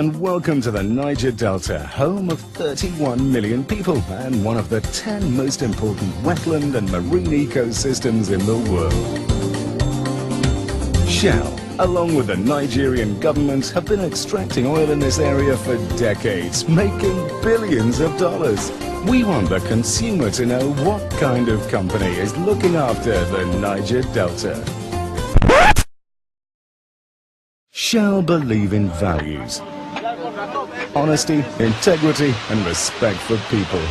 and welcome to the Niger Delta, home of 31 million people and one of the 10 most important wetland and marine ecosystems in the world. Shell, along with the Nigerian government, have been extracting oil in this area for decades, making billions of dollars. We want the consumer to know what kind of company is looking after the Niger Delta. Shell believe in values, honesty, integrity and respect for people.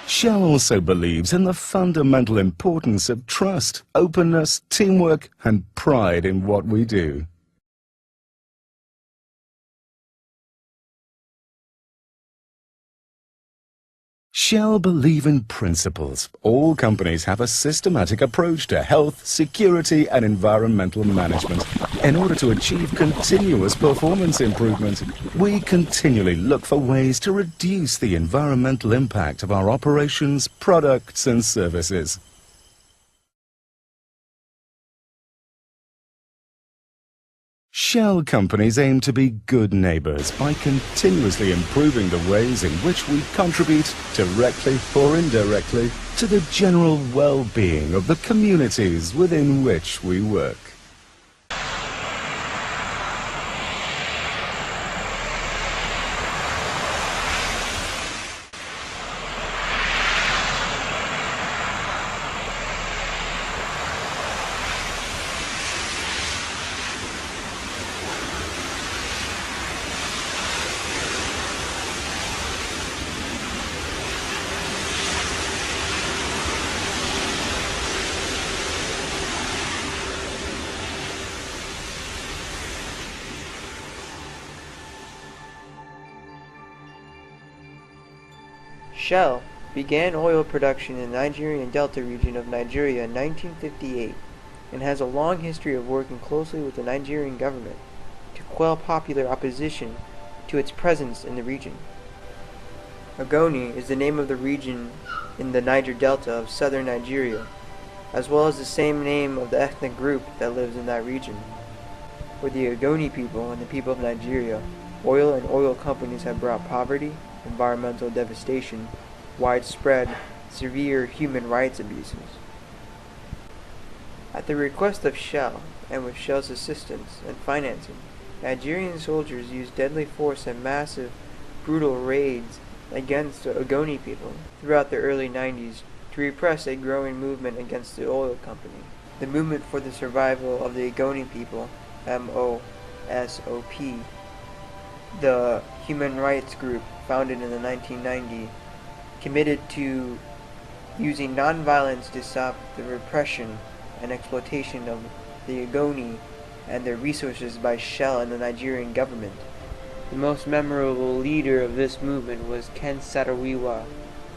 Shell also believes in the fundamental importance of trust, openness, teamwork and pride in what we do. Shell believe in principles. All companies have a systematic approach to health, security and environmental management. In order to achieve continuous performance improvement, we continually look for ways to reduce the environmental impact of our operations, products and services. Shell companies aim to be good neighbors by continuously improving the ways in which we contribute, directly or indirectly, to the general well-being of the communities within which we work. Shell began oil production in the Nigerian Delta region of Nigeria in 1958 and has a long history of working closely with the Nigerian government to quell popular opposition to its presence in the region. Ogoni is the name of the region in the Niger Delta of southern Nigeria, as well as the same name of the ethnic group that lives in that region. For the Ogoni people and the people of Nigeria, oil and oil companies have brought poverty, environmental devastation, widespread, severe human rights abuses. At the request of Shell, and with Shell's assistance and financing, Nigerian soldiers used deadly force and massive, brutal raids against the Ogoni people throughout the early 90s to repress a growing movement against the oil company. The Movement for the Survival of the Ogoni People, MOSOP, the human rights group founded in the 1990s, committed to using nonviolence to stop the repression and exploitation of the Ogoni and their resources by Shell and the Nigerian government. The most memorable leader of this movement was Saro Wiwa.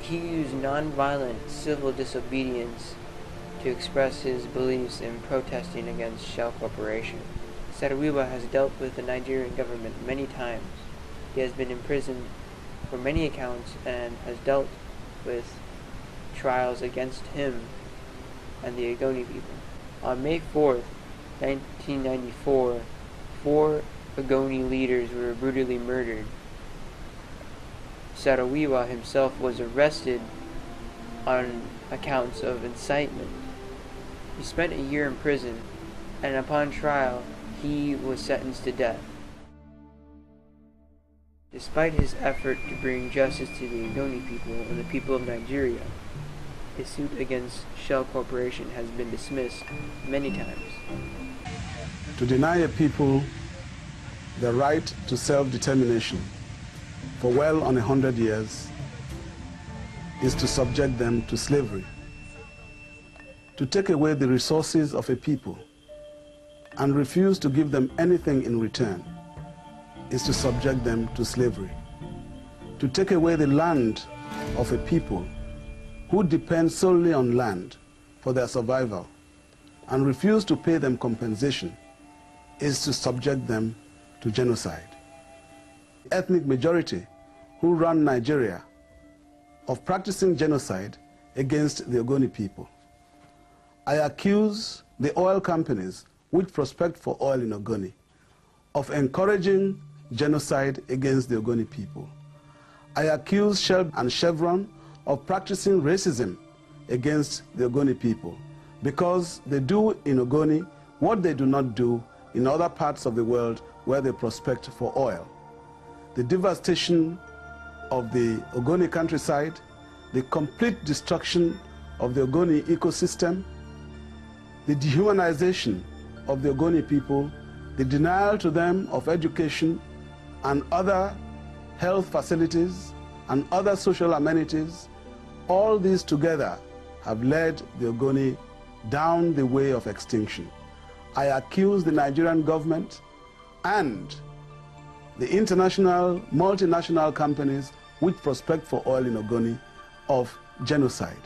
He used nonviolent civil disobedience to express his beliefs in protesting against Shell Corporation. Saro Wiwa has dealt with the Nigerian government many times. He has been imprisoned for many accounts and has dealt with trials against him and the Ogoni people. On May 4th, 1994, 4 Ogoni leaders were brutally murdered. Saro Wiwa himself was arrested on accounts of incitement. He spent a year in prison, and upon trial, he was sentenced to death. Despite his effort to bring justice to the Ogoni people and the people of Nigeria, his suit against Shell Corporation has been dismissed many times. To deny a people the right to self-determination for well on 100 years is to subject them to slavery. To take away the resources of a people and refuse to give them anything in return is to subject them to slavery. To take away the land of a people who depend solely on land for their survival and refuse to pay them compensation is to subject them to genocide. The ethnic majority who run Nigeria of practicing genocide against the Ogoni people. I accuse the oil companies which prospect for oil in Ogoni of encouraging genocide against the Ogoni people. I accuse Shell and Chevron of practicing racism against the Ogoni people because they do in Ogoni what they do not do in other parts of the world where they prospect for oil. The devastation of the Ogoni countryside, the complete destruction of the Ogoni ecosystem, the dehumanization of the Ogoni people, the denial to them of education and other health facilities and other social amenities, all these together have led the Ogoni down the way of extinction. I accuse the Nigerian government and the international, multinational companies which prospect for oil in Ogoni of genocide.